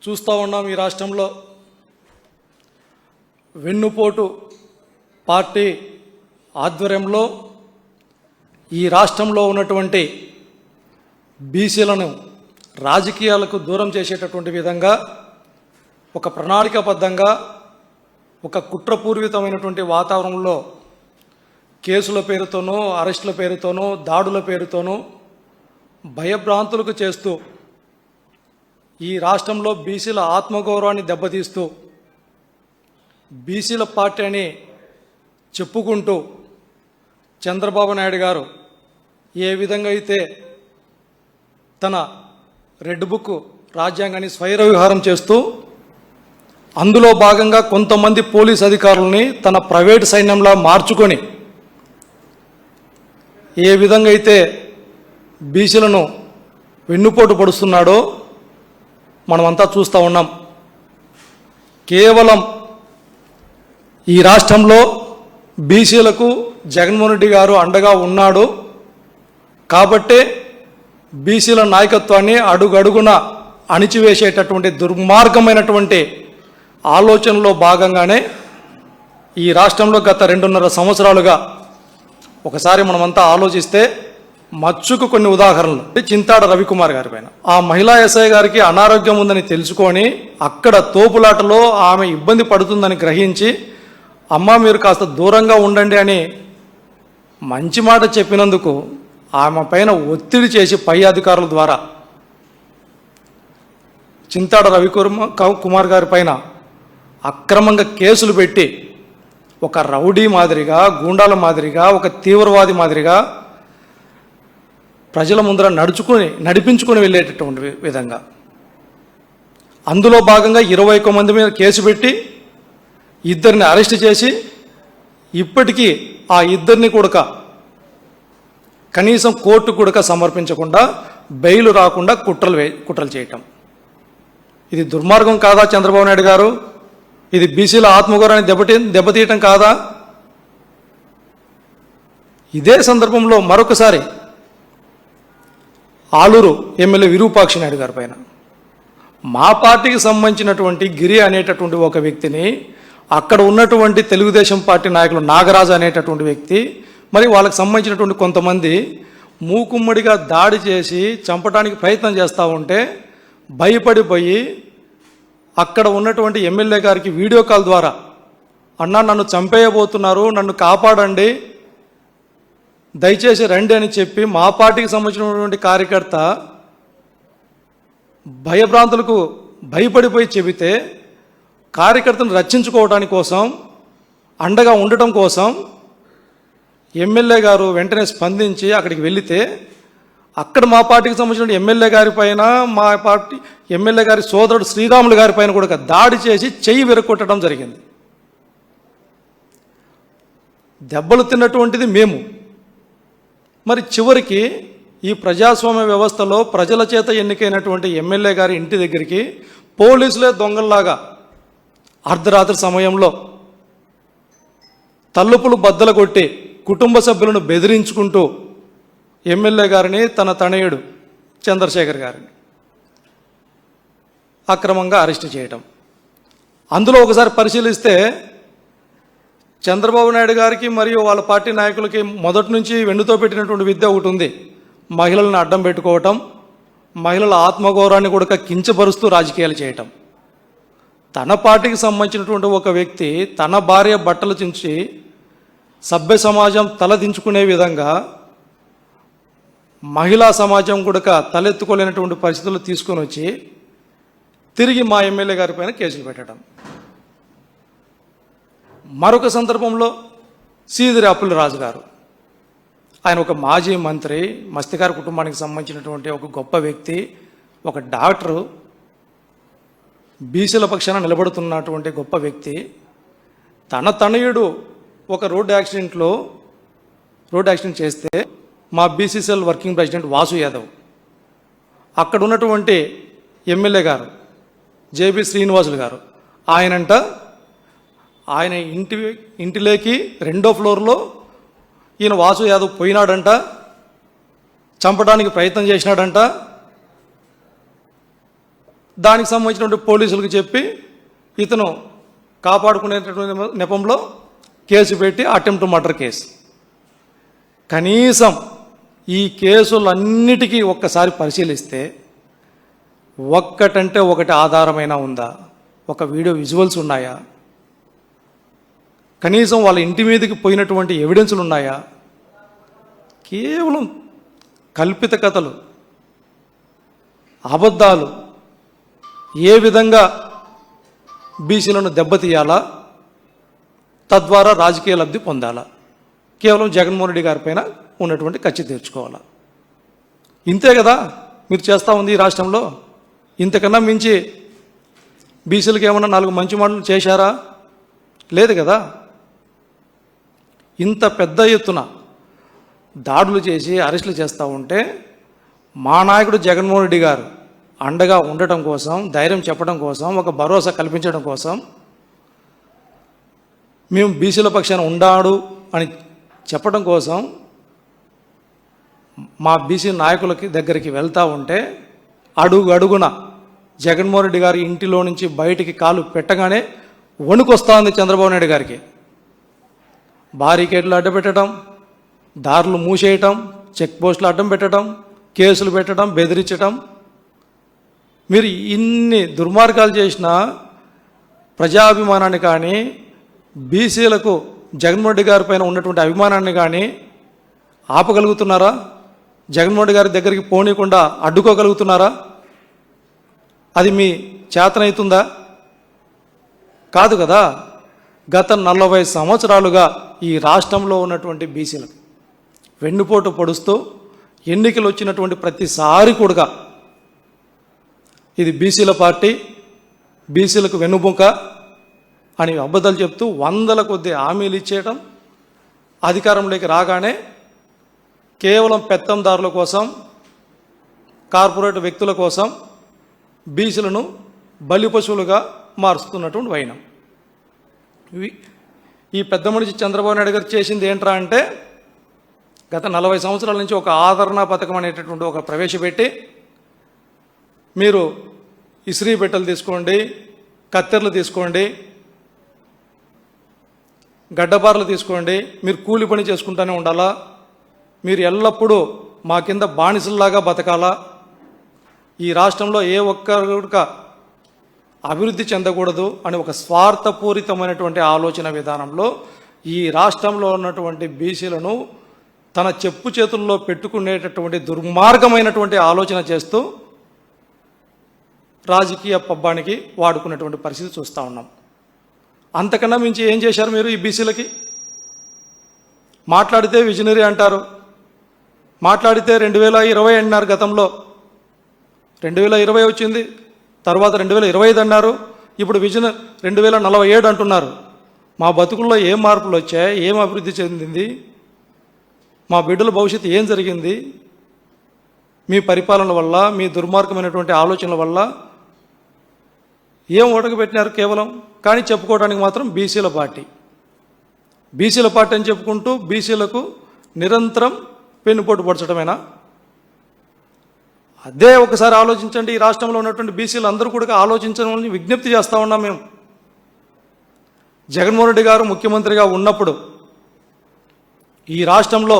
చూస్తూ ఉన్నాం. ఈ రాష్ట్రంలో వెన్నుపోటు పార్టీ ఆధ్వర్యంలో ఈ రాష్ట్రంలో ఉన్నటువంటి బీసీలను రాజకీయాలకు దూరం చేసేటటువంటి విధంగా ఒక ప్రణాళికాబద్ధంగా ఒక కుట్రపూర్వితమైనటువంటి వాతావరణంలో కేసుల పేరుతోనూ అరెస్టుల పేరుతోనూ దాడుల పేరుతోనూ భయభ్రాంతులకు చేస్తూ ఈ రాష్ట్రంలో బీసీల ఆత్మగౌరవాన్ని దెబ్బతీస్తూ బీసీల పార్టీ అని చెప్పుకుంటూ చంద్రబాబు నాయుడు గారు ఏ విధంగా అయితే తన రెడ్ బుక్ రాజ్యాంగాన్ని స్వైర విహారం చేస్తూ అందులో భాగంగా కొంతమంది పోలీస్ అధికారులని తన ప్రైవేట్ సైన్యంలా మార్చుకొని ఏ విధంగా అయితే బీసీలను వెన్నుపోటు పడుస్తున్నాడో మనమంతా చూస్తూ ఉన్నాం. కేవలం ఈ రాష్ట్రంలో బీసీలకు జగన్మోహన్ రెడ్డి గారు అండగా ఉన్నాడు కాబట్టే బీసీల నాయకత్వాన్ని అడుగడుగున అణిచివేసేటటువంటి దుర్మార్గమైనటువంటి ఆలోచనలో భాగంగానే ఈ రాష్ట్రంలో గత 2.5 సంవత్సరాలుగా ఒకసారి మనమంతా ఆలోచిస్తే మచ్చుకు కొన్ని ఉదాహరణలు. చింతాడ రవికుమార్ గారి పైన ఆ మహిళా ఎస్ఐ గారికి అనారోగ్యం ఉందని తెలుసుకొని అక్కడ తోపులాటలో ఆమె ఇబ్బంది పడుతుందని గ్రహించి అమ్మ మీరు కాస్త దూరంగా ఉండండి అని మంచి మాట చెప్పినందుకు ఆమె పైన ఒత్తిడి చేసి పై అధికారుల ద్వారా చింతాడ రవికుమార్ గారి పైన అక్రమంగా కేసులు పెట్టి ఒక రౌడీ మాదిరిగా గూండాల మాదిరిగా ఒక తీవ్రవాది మాదిరిగా ప్రజల ముందర నడిపించుకొని వెళ్ళేటటువంటి విధంగా అందులో భాగంగా 21 మంది మీద కేసు పెట్టి 2 అరెస్ట్ చేసి ఇప్పటికీ ఆ 2 కూడా కనీసం కోర్టు కూడా సమర్పించకుండా బెయిల్ రాకుండా కుట్రలు చేయటం. ఇది దుర్మార్గం కాదా చంద్రబాబు నాయుడు గారు? ఇది బీసీల ఆత్మగౌరవాన్ని దెబ్బతీయటం కాదా? ఇదే సందర్భంలో మరొకసారి ఆలూరు ఎమ్మెల్యే విరూపాక్షి నాయుడు గారి పైన మా పార్టీకి సంబంధించినటువంటి గిరి అనేటటువంటి ఒక వ్యక్తిని అక్కడ ఉన్నటువంటి తెలుగుదేశం పార్టీ నాయకులు నాగరాజు అనేటటువంటి వ్యక్తి మరి వాళ్ళకి సంబంధించినటువంటి కొంతమంది మూకుమ్మడిగా దాడి చేసి చంపడానికి ప్రయత్నం చేస్తూ ఉంటే భయపడిపోయి అక్కడ ఉన్నటువంటి ఎమ్మెల్యే గారికి వీడియో కాల్ ద్వారా అన్నా నన్ను చంపేయబోతున్నారు, నన్ను కాపాడండి, దయచేసి రండి అని చెప్పి మా పార్టీకి సంబంధించినటువంటి కార్యకర్త భయభ్రాంతులకు భయపడిపోయి చెబితే కార్యకర్తను రక్షించుకోవడానికి కోసం అండగా ఉండటం కోసం ఎమ్మెల్యే గారు వెంటనే స్పందించి అక్కడికి వెళితే అక్కడ మా పార్టీకి సంబంధించిన ఎమ్మెల్యే గారి పైన మా పార్టీ ఎమ్మెల్యే గారి సోదరుడు శ్రీరాములు గారి పైన కూడా దాడి చేసి చెయ్యి విరగొట్టడం జరిగింది. దెబ్బలు తిన్నటువంటిది మేము. మరి చివరికి ఈ ప్రజాస్వామ్య వ్యవస్థలో ప్రజల చేత ఎన్నికైనటువంటి ఎమ్మెల్యే గారి ఇంటి దగ్గరికి పోలీసులే దొంగల్లాగా అర్ధరాత్రి సమయంలో తలుపులు బద్దలు కొట్టి కుటుంబ సభ్యులను బెదిరించుకుంటూ ఎమ్మెల్యే గారిని తన తనయుడు చంద్రశేఖర్ గారిని అక్రమంగా అరెస్ట్ చేయటం. అందులో ఒకసారి పరిశీలిస్తే చంద్రబాబు నాయుడు గారికి మరియు వాళ్ళ పార్టీ నాయకులకి మొదటి నుంచి వెన్నుతో పెట్టినటువంటి విద్య ఒకటి ఉంది. మహిళలను అడ్డం పెట్టుకోవటం, మహిళల ఆత్మగౌరవాన్ని కూడా కించపరుస్తూ రాజకీయాలు చేయటం. తన పార్టీకి సంబంధించినటువంటి ఒక వ్యక్తి తన భార్య బట్టలు చించి సభ్య సమాజం తలదించుకునే విధంగా మహిళా సమాజం కూడా తలెత్తుకోలేనటువంటి పరిస్థితులు తీసుకొని వచ్చి తిరిగి మా ఎమ్మెల్యే గారి పైన కేసులు పెట్టడం. మరొక సందర్భంలో సీదిరి అప్పులరాజు గారు, ఆయన ఒక మాజీ మంత్రి, మస్తికార్ కుటుంబానికి సంబంధించినటువంటి ఒక గొప్ప వ్యక్తి, ఒక డాక్టరు, బీసీల పక్షాన నిలబడుతున్నటువంటి గొప్ప వ్యక్తి. తన తనయుడు ఒక రోడ్ యాక్సిడెంట్ చేస్తే మా BCCL working president Vasu Yadav, అక్కడ ఉన్నటువంటి ఎమ్మెల్యే గారు జేబీ శ్రీనివాసులు గారు, ఆయన ఇంటిలోకి 2వ ఫ్లోర్లో ఈయన వాసు యాదవ్ పోయినాడంట, చంపడానికి ప్రయత్నం చేసినాడంట. దానికి సంబంధించినటువంటి పోలీసులకు చెప్పి ఇతను కాపాడుకునేటటువంటి నెపంలో కేసు పెట్టి అటెంప్ట్ మర్డర్ కేసు. కనీసం ఈ కేసులన్నిటికీ ఒక్కసారి పరిశీలిస్తే ఒక్కటంటే ఒకటి ఆధారమైన ఉందా? ఒక వీడియో విజువల్స్ ఉన్నాయా? కనీసం వాళ్ళ ఇంటి మీదకి పోయినటువంటి ఎవిడెన్సులు ఉన్నాయా? కేవలం కల్పిత కథలు, అబద్ధాలు. ఏ విధంగా బీసీలను దెబ్బతీయాలా, తద్వారా రాజకీయ లబ్ధి పొందాలా, కేవలం జగన్మోహన్ రెడ్డి గారి పైన ఉన్నటువంటి కచ్చి తీర్చుకోవాలా. ఇంతే కదా మీరు చేస్తూ ఉంది ఈ రాష్ట్రంలో. ఇంతకన్నా మించి బీసీలకు ఏమన్నా 4 మంచి మాటలు చేశారా? లేదు కదా. ఇంత పెద్ద ఎత్తున దాడులు చేసి అరెస్టులు చేస్తూ ఉంటే మా నాయకుడు జగన్మోహన్ రెడ్డి గారు అండగా ఉండటం కోసం, ధైర్యం చెప్పడం కోసం, ఒక భరోసా కల్పించడం కోసం, మేము బీసీల పక్షాన ఉండాడు అని చెప్పడం కోసం మా బీసీ నాయకులకి దగ్గరికి వెళ్తూ ఉంటే అడుగున జగన్మోహన్ రెడ్డి గారి ఇంటిలో నుంచి బయటికి కాలు పెట్టగానే వణుకొస్తా ఉంది చంద్రబాబు నాయుడు గారికి. బారికేడ్లు అడ్డపెట్టడం, దారులు మూసేయటం, చెక్ పోస్టులు అడ్డం పెట్టడం, కేసులు పెట్టడం, బెదిరించడం. మీరు ఇన్ని దుర్మార్గాలు చేసిన ప్రజాభిమానాన్ని కానీ, బీసీలకు జగన్మోహన్ రెడ్డి గారి పైన ఉన్నటువంటి అభిమానాన్ని కానీ ఆపగలుగుతున్నారా? జగన్మోహన్ రెడ్డి గారి దగ్గరికి పోనీయకుండా అడ్డుకోగలుగుతున్నారా? అది మీ చేతనవుతుందా? కాదు కదా. గత 40 సంవత్సరాలుగా ఈ రాష్ట్రంలో ఉన్నటువంటి బీసీలకు వెన్నుపోటు పొడుస్తూ ఎన్నికలు వచ్చినటువంటి ప్రతిసారి కూడా ఇది బీసీల పార్టీ, బీసీలకు వెన్నుముక అని అబద్ధాలు చెప్తూ 100ల కొద్ది హామీలు ఇచ్చేయడం, అధికారంలోకి రాగానే కేవలం పెత్తందారుల కోసం, కార్పొరేట్ వ్యక్తుల కోసం బీసీలను బలిపశువులుగా మారుస్తున్నటువంటి వైనం. ఈ పెద్ద మనిషి చంద్రబాబు నాయుడు గారు చేసింది ఏంట్రా అంటే, గత 40 సంవత్సరాల నుంచి ఒక ఆదరణ పథకం అనేటటువంటి ఒక ప్రవేశపెట్టి, మీరు ఇస్త్రీ పెట్టెలు తీసుకోండి, కత్తెరలు తీసుకోండి, గడ్డపారలు తీసుకోండి, మీరు కూలి పని చేసుకుంటూనే ఉండాలా, మీరు ఎల్లప్పుడూ మా కింద బానిసల్లాగా బతకాలా, ఈ రాష్ట్రంలో ఏ ఒక్కరు అభివృద్ధి చెందకూడదు అని ఒక స్వార్థపూరితమైనటువంటి ఆలోచన విధానంలో ఈ రాష్ట్రంలో ఉన్నటువంటి బీసీలను తన చెప్పు చేతుల్లో పెట్టుకునేటటువంటి దుర్మార్గమైనటువంటి ఆలోచన చేస్తూ రాజకీయ పబ్బానికి వాడుకునేటువంటి పరిస్థితి చూస్తూ ఉన్నాం. అంతకన్నా మించి ఏం చేశారు మీరు ఈ బీసీలకి? మాట్లాడితే విజనరీ అంటారు, మాట్లాడితే 2020 అన్నారు. గతంలో 2020 వచ్చింది, తర్వాత 2025 అన్నారు, ఇప్పుడు విజన్ 2047 అంటున్నారు. మా బతుకుల్లో ఏం మార్పులు వచ్చాయి? ఏం అభివృద్ధి చెందింది? మా బిడ్డల భవిష్యత్తు ఏం జరిగింది? మీ పరిపాలన వల్ల, మీ దుర్మార్గమైనటువంటి ఆలోచనల వల్ల ఏం ఓటకబెట్టినారు కేవలం? కానీ చెప్పుకోవడానికి మాత్రం బీసీల పార్టీ, బీసీల పార్టీ అని చెప్పుకుంటూ బీసీలకు నిరంతరం పెన్నుపోటు పొడచడమేనా? అదే ఒకసారి ఆలోచించండి. ఈ రాష్ట్రంలో ఉన్నటువంటి బీసీలు అందరూ కూడా ఆలోచించాలని విజ్ఞప్తి చేస్తూ ఉన్నాం మేము. జగన్మోహన్ రెడ్డి గారు ముఖ్యమంత్రిగా ఉన్నప్పుడు ఈ రాష్ట్రంలో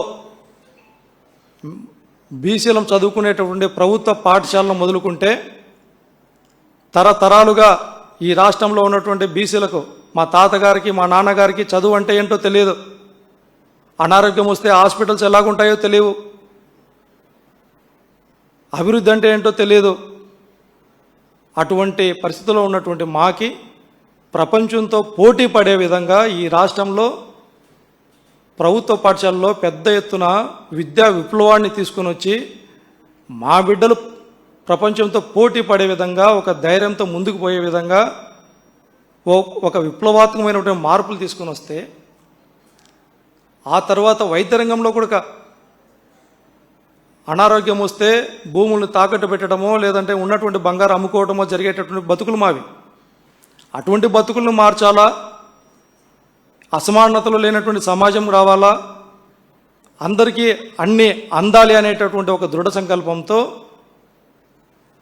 బీసీలను చదువుకునేటటువంటి ప్రభుత్వ పాఠశాలను మొదలుకుంటే తరతరాలుగా ఈ రాష్ట్రంలో ఉన్నటువంటి బీసీలకు, మా తాతగారికి, మా నాన్నగారికి చదువు అంటే ఏంటో తెలియదు, అనారోగ్యం వస్తే హాస్పిటల్స్ ఎలాగుంటాయో తెలియవు, అభివృద్ధి అంటే ఏంటో తెలియదు. అటువంటి పరిస్థితుల్లో ఉన్నటువంటి మాకి ప్రపంచంతో పోటీ పడే విధంగా ఈ రాష్ట్రంలో ప్రభుత్వ పాఠశాలలో పెద్ద ఎత్తున విద్యా విప్లవాన్ని తీసుకుని వచ్చి మా బిడ్డలు ప్రపంచంతో పోటీ పడే విధంగా, ఒక ధైర్యంతో ముందుకు పోయే విధంగా ఒక విప్లవాత్మకమైనటువంటి మార్పులు తీసుకుని వస్తే, ఆ తర్వాత వైద్య రంగంలో కూడా అనారోగ్యం వస్తే భూములను తాకట్టు పెట్టడమో లేదంటే ఉన్నటువంటి బంగారు అమ్ముకోవడమో జరిగేటటువంటి బతుకులు మావి. అటువంటి బతుకులను మార్చాలా, అసమానతలు లేనటువంటి సమాజం రావాలా, అందరికీ అన్నీ అందాలి అనేటటువంటి ఒక దృఢ సంకల్పంతో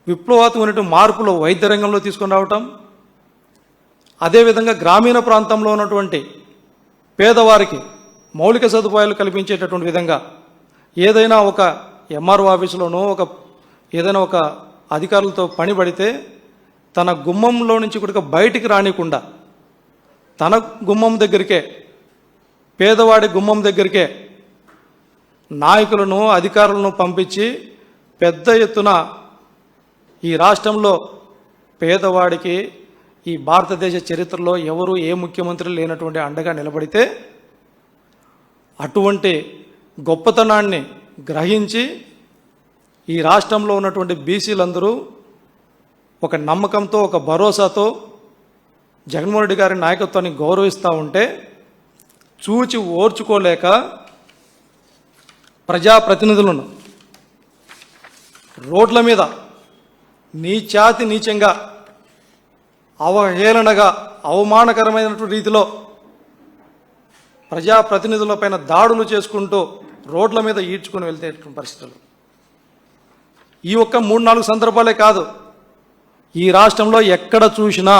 విప్లవాత్మకమైన మార్పులు వైద్య రంగంలో తీసుకొని రావటం, అదేవిధంగా గ్రామీణ ప్రాంతంలో ఉన్నటువంటి పేదవారికి మౌలిక సదుపాయాలు కల్పించేటటువంటి విధంగా ఏదైనా ఒక ఎంఆర్ఓ ఆఫీసులోనో ఏదైనా ఒక అధికారులతో పని పడితే తన గుమ్మంలో నుంచి కూడా బయటికి రానికుండా తన గుమ్మం దగ్గరికే, పేదవాడి గుమ్మం దగ్గరికే నాయకులను అధికారులను పంపించి పెద్ద ఎత్తున ఈ రాష్ట్రంలో పేదవాడికి ఈ భారతదేశ చరిత్రలో ఎవరు ఏ ముఖ్యమంత్రి లేనటువంటి అండగా నిలబడితే అటువంటి గొప్పతనాన్ని గ్రహించి ఈ రాష్ట్రంలో ఉన్నటువంటి బీసీలందరూ ఒక నమ్మకంతో, ఒక భరోసాతో జగన్మోహన్ రెడ్డి గారి నాయకత్వాన్ని గౌరవిస్తూ ఉంటే చూచి ఓర్చుకోలేక ప్రజాప్రతినిధులను రోడ్ల మీద నీచాతి నీచంగా, అవహేళనగా, అవమానకరమైనటువంటి రీతిలో ప్రజాప్రతినిధులపైన దాడులు చేసుకుంటూ రోడ్ల మీద ఈడ్చుకొని వెళ్తేటువంటి పరిస్థితులు ఈ ఒక్క 3-4 సందర్భాలే కాదు, ఈ రాష్ట్రంలో ఎక్కడ చూసినా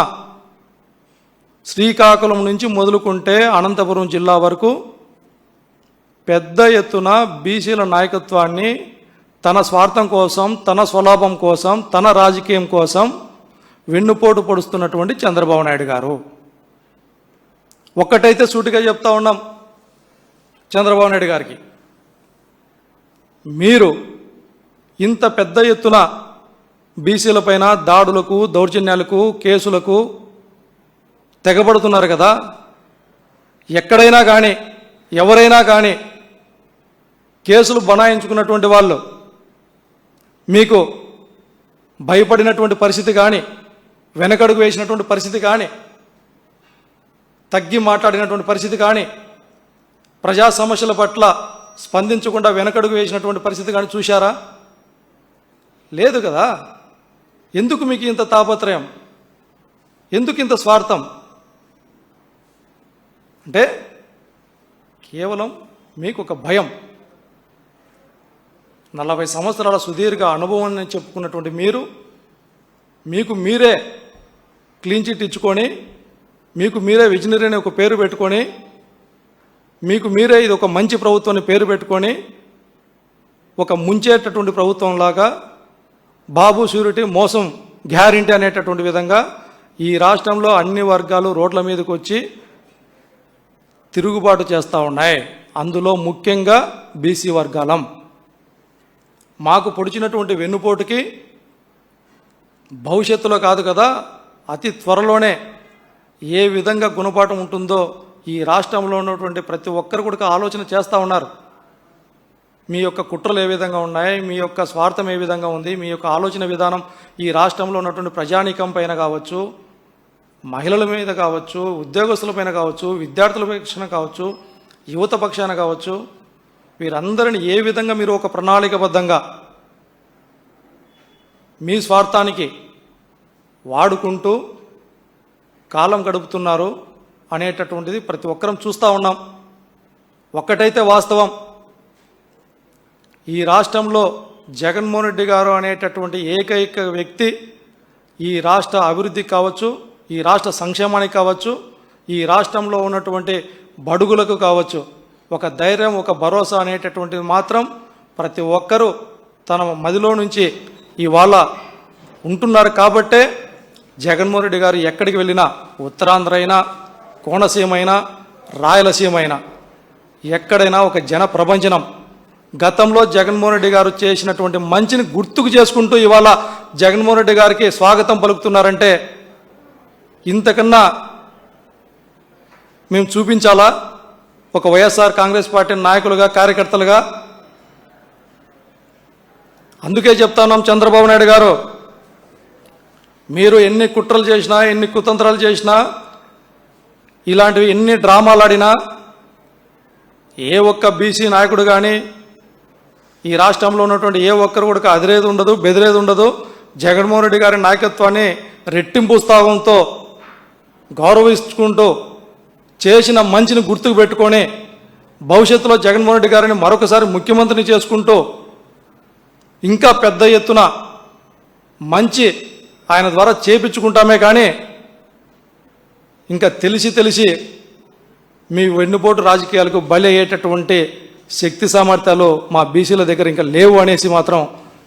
శ్రీకాకుళం నుంచి మొదలుకుంటే అనంతపురం జిల్లా వరకు పెద్ద ఎత్తున బీసీల నాయకత్వాన్ని తన స్వార్థం కోసం, తన స్వలాభం కోసం, తన రాజకీయం కోసం వెన్నుపోటు పొడుస్తున్నటువంటి చంద్రబాబు నాయుడు గారు. ఒక్కటైతే సూటిగా చెప్తా ఉన్నాం చంద్రబాబు నాయుడు గారికి, మీరు ఇంత పెద్ద ఎత్తున బీసీలపైన దాడులకు, దౌర్జన్యాలకు, కేసులకు తెగబడుతున్నారు కదా, ఎక్కడైనా కానీ ఎవరైనా కానీ కేసులు బనాయించుకున్నటువంటి వాళ్ళు మీకు భయపడినటువంటి పరిస్థితి కానీ, వెనకడుగు వేసినటువంటి పరిస్థితి కానీ, తగ్గి మాట్లాడినటువంటి పరిస్థితి కానీ, ప్రజా సమస్యల పట్ల స్పందించకుండా వెనకడుగు వేసినటువంటి పరిస్థితి కానీ చూశారా? లేదు కదా. ఎందుకు మీకు ఇంత తాపత్రయం? ఎందుకు ఇంత స్వార్థం? అంటే కేవలం మీకు ఒక భయం. 40 సంవత్సరాల సుదీర్ఘ అనుభవాన్ని చెప్పుకున్నటువంటి మీకు మీరే క్లీన్ చిట్ ఇచ్చుకొని, మీకు మీరే విజనరీ అనే ఒక పేరు పెట్టుకొని, మీకు మీరే ఇది ఒక మంచి ప్రభుత్వాన్ని పేరు పెట్టుకొని, ఒక ముంచేటటువంటి ప్రభుత్వంలాగా బాబు షూరిటీ మోసం గ్యారంటీ అనేటటువంటి విధంగా ఈ రాష్ట్రంలో అన్ని వర్గాలు రోడ్ల మీదకి వచ్చి తిరుగుబాటు చేస్తూ ఉన్నాయి. అందులో ముఖ్యంగా బీసీ వర్గాలం. మాకు పొడిచినటువంటి వెన్నుపోటుకి భవిష్యత్తులో కాదు కదా, అతి త్వరలోనే ఏ విధంగా గుణపాఠం ఉంటుందో ఈ రాష్ట్రంలో ఉన్నటువంటి ప్రతి ఒక్కరు కూడా ఆలోచన చేస్తూ ఉన్నారు. మీ యొక్క కుట్రలు ఏ విధంగా ఉన్నాయి, మీ యొక్క స్వార్థం ఏ విధంగా ఉంది, మీ యొక్క ఆలోచన విధానం ఈ రాష్ట్రంలో ఉన్నటువంటి ప్రజానీకం పైన కావచ్చు, మహిళల మీద కావచ్చు, ఉద్యోగస్తుల పైన కావచ్చు, విద్యార్థుల పక్షాన కావచ్చు, యువత పక్షాన కావచ్చు, వీరందరిని ఏ విధంగా మీరు ఒక ప్రణాళికబద్ధంగా మీ స్వార్థానికి వాడుకుంటూ కాలం గడుపుతున్నారు అనేటటువంటిది ప్రతి ఒక్కరం చూస్తూ ఉన్నాం. ఒక్కటైతే వాస్తవం, ఈ రాష్ట్రంలో జగన్మోహన్ రెడ్డి గారు అనేటటువంటి ఏకైక వ్యక్తి ఈ రాష్ట్ర అభివృద్ధికి కావచ్చు, ఈ రాష్ట్ర సంక్షేమానికి కావచ్చు, ఈ రాష్ట్రంలో ఉన్నటువంటి బడుగులకు కావచ్చు ఒక ధైర్యం, ఒక భరోసా అనేటటువంటిది మాత్రం ప్రతి ఒక్కరూ తన మదిలో నుంచి ఇవాళ ఉంటున్నారు. కాబట్టే జగన్మోహన్ రెడ్డి గారు ఎక్కడికి వెళ్ళినా, ఉత్తరాంధ్ర అయినా, కోనసీమ అయినా, రాయలసీమ అయినా, ఎక్కడైనా ఒక జన ప్రభంజనం. గతంలో జగన్మోహన్ రెడ్డి గారు చేసినటువంటి మంచిని గుర్తుకు చేసుకుంటూ ఇవాళ జగన్మోహన్ రెడ్డి గారికి స్వాగతం పలుకుతున్నారంటే ఇంతకన్నా మేము చూపించాలా? ఒక వైఎస్ఆర్ కాంగ్రెస్ పార్టీ నాయకులుగా, కార్యకర్తలుగా. అందుకే చెప్తాన్నాం, చంద్రబాబు నాయుడు గారు, మీరు ఎన్ని కుట్రలు చేసినా, ఎన్ని కుతంత్రాలు చేసినా, ఇలాంటివి ఎన్ని డ్రామాలు ఆడినా ఏ ఒక్క బీసీ నాయకుడు కానీ ఈ రాష్ట్రంలో ఉన్నటువంటి ఏ ఒక్కరు కూడా అదిరేది ఉండదు, బెదిరేది ఉండదు. జగన్మోహన్ రెడ్డి గారి నాయకత్వాన్ని రెట్టింపు ఉత్సాహంతో గౌరవించుకుంటూ చేసిన మంచిని గుర్తుకు పెట్టుకొని భవిష్యత్తులో జగన్మోహన్ రెడ్డి గారిని మరొకసారి ముఖ్యమంత్రిని చేసుకుంటూ ఇంకా పెద్ద ఎత్తున మంచి ఆయన ద్వారా చేపించుకుంటామే కానీ ఇంకా తెలిసి మీ వెన్నుపోటు రాజకీయాలకు బలి అయ్యేటటువంటి శక్తి సామర్థ్యాలు మా బీసీల దగ్గర ఇంకా లేవు అనేసి మాత్రం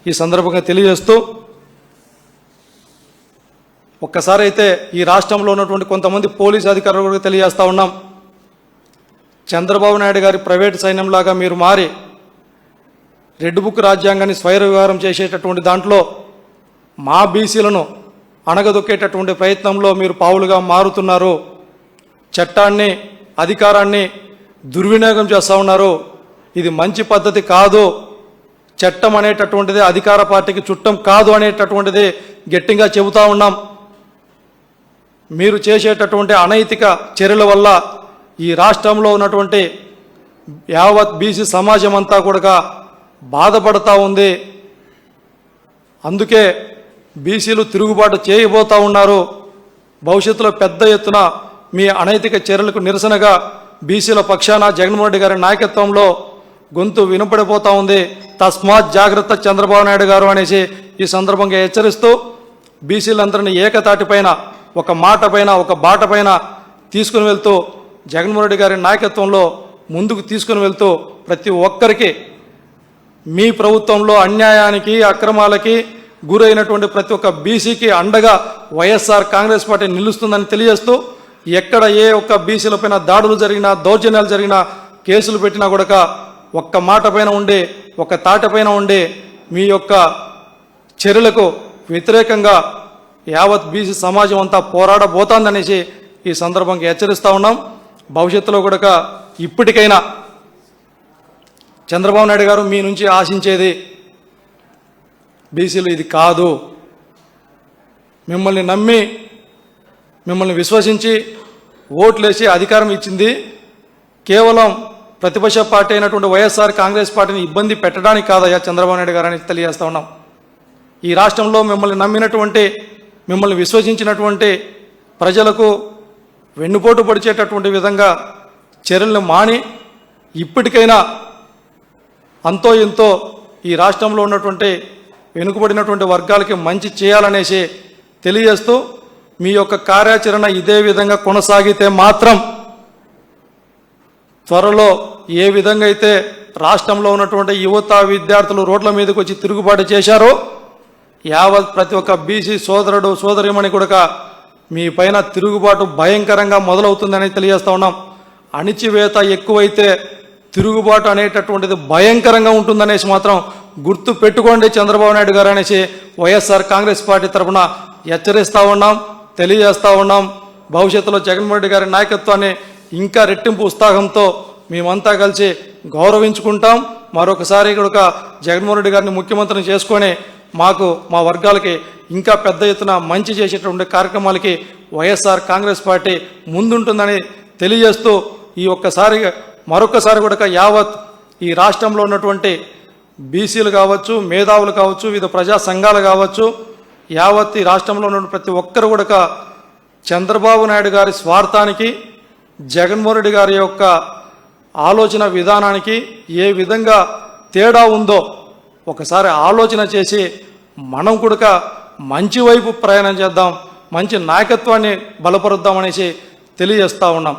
ఈ సందర్భంగా తెలియజేస్తూ, ఒక్కసారి అయితే ఈ రాష్ట్రంలో ఉన్నటువంటి కొంతమంది పోలీసు అధికారులు కూడా తెలియజేస్తూ ఉన్నాం, చంద్రబాబు నాయుడు గారి ప్రైవేటు సైన్యంలాగా మీరు మారి రెడ్ బుక్ రాజ్యాంగాన్ని స్వైర విహారం చేసేటటువంటి దాంట్లో మా బీసీలను అణగదొక్కేటటువంటి ప్రయత్నంలో మీరు పావులుగా మారుతున్నారు, చట్టాన్ని అధికారాన్ని దుర్వినియోగం చేస్తూ ఉన్నారు. ఇది మంచి పద్ధతి కాదు. చట్టం అనేటటువంటిది అధికార పార్టీకి చుట్టం కాదు అనేటటువంటిది గట్టిగా చెబుతూ ఉన్నాం. మీరు చేసేటటువంటి అనైతిక చర్యల వల్ల ఈ రాష్ట్రంలో ఉన్నటువంటి యావత్ బీసీ సమాజం అంతా కూడా బాధపడుతూ ఉంది. అందుకే బీసీలు తిరుగుబాటు చేయబోతూ ఉన్నారు. భవిష్యత్తులో పెద్ద ఎత్తున మీ అనైతిక చర్యలకు నిరసనగా బీసీల పక్షాన జగన్మోహన్ రెడ్డి గారి నాయకత్వంలో గొంతు వినపడిపోతూ ఉంది. తస్మాత్ జాగ్రత్త చంద్రబాబు నాయుడు గారు అనేసి ఈ సందర్భంగా హెచ్చరిస్తూ, బీసీలందరినీ ఏకతాటిపైన ఒక మాట పైన ఒక బాట పైన తీసుకుని వెళ్తూ జగన్మోహన్ రెడ్డి గారి నాయకత్వంలో ముందుకు తీసుకుని వెళ్తూ ప్రతి ఒక్కరికి మీ ప్రభుత్వంలో అన్యాయానికి అక్రమాలకి గురైనటువంటి ప్రతి ఒక్క బీసీకి అండగా వైఎస్ఆర్ కాంగ్రెస్ పార్టీ నిలుస్తుందని తెలియజేస్తూ, ఎక్కడ ఏ ఒక్క బీసీలపైన దాడులు జరిగినా దౌర్జన్యాలు జరిగినా కేసులు పెట్టినా కూడా ఒక్క మాట పైన ఉండి ఒక తాటపైన ఉండి మీ యొక్క చర్యలకు వ్యతిరేకంగా యావత్ బీసీ సమాజం అంతా పోరాడబోతోందనేసి ఈ సందర్భంగా హెచ్చరిస్తూ ఉన్నాం. భవిష్యత్తులో కూడా ఇప్పటికైనా చంద్రబాబు నాయుడు గారు మీ నుంచి ఆశించేది బీసీలు ఇది కాదు. మిమ్మల్ని నమ్మి మిమ్మల్ని విశ్వసించి ఓట్లేసి అధికారం ఇచ్చింది కేవలం ప్రతిపక్ష పార్టీ అయినటువంటి వైఎస్ఆర్ కాంగ్రెస్ పార్టీని ఇబ్బంది పెట్టడానికి కాదయ్యా చంద్రబాబు నాయుడు గారని తెలియజేస్తూ ఉన్నాం. ఈ రాష్ట్రంలో మిమ్మల్ని నమ్మినటువంటి మిమ్మల్ని విశ్వసించినటువంటి ప్రజలకు వెన్నుపోటు పొడిచేటటువంటి విధంగా చర్యలను మాని ఇప్పటికైనా అంతో ఇంతో ఈ రాష్ట్రంలో ఉన్నటువంటి వెనుకబడినటువంటి వర్గాలకి మంచి చేయాలనేసి తెలియజేస్తూ, మీ యొక్క కార్యాచరణ ఇదే విధంగా కొనసాగితే మాత్రం త్వరలో ఏ విధంగా అయితే రాష్ట్రంలో ఉన్నటువంటి యువత విద్యార్థులు రోడ్ల మీదకి వచ్చి తిరుగుబాటు చేశారో యావత్ ప్రతి ఒక్క బీసీ సోదరుడు సోదరిమణి కూడా మీ పైన తిరుగుబాటు భయంకరంగా మొదలవుతుందని తెలియజేస్తూ ఉన్నాం. అణిచివేత ఎక్కువైతే తిరుగుబాటు అనేటటువంటిది భయంకరంగా ఉంటుందనేసి మాత్రం గుర్తు పెట్టుకోండి చంద్రబాబు నాయుడు గారు అనేసి వైఎస్ఆర్ కాంగ్రెస్ పార్టీ తరఫున హెచ్చరిస్తూ ఉన్నాం, తెలియజేస్తూ ఉన్నాం. భవిష్యత్తులో జగన్మోహన్ రెడ్డి గారి నాయకత్వాన్ని ఇంకా రెట్టింపు ఉత్సాహంతో మేమంతా కలిసి గౌరవించుకుంటాం. మరొకసారి కూడా జగన్మోహన్ రెడ్డి గారిని ముఖ్యమంత్రిని చేసుకొని మాకు మా వర్గాలకి ఇంకా పెద్ద ఎత్తున మంచి చేసేటువంటి కార్యక్రమాలకి వైఎస్ఆర్ కాంగ్రెస్ పార్టీ ముందుంటుందని తెలియజేస్తూ, ఈ ఒక్కసారి మరొకసారి కూడా యావత్ ఈ రాష్ట్రంలో ఉన్నటువంటి బీసీలు కావచ్చు, మేధావులు కావచ్చు, వివిధ ప్రజా సంఘాలు కావచ్చు, యావత్ ఈ రాష్ట్రంలో ఉన్న ప్రతి ఒక్కరు కూడా చంద్రబాబు నాయుడు గారి స్వార్థానికి జగన్మోహన్ రెడ్డి గారి యొక్క ఆలోచన విధానానికి ఏ విధంగా తేడా ఉందో ఒకసారి ఆలోచన చేసి మనం కూడా మంచి వైపు ప్రయాణం చేద్దాం, మంచి నాయకత్వాన్ని బలపరుద్దామనేసి తెలియజేస్తూ ఉన్నాం.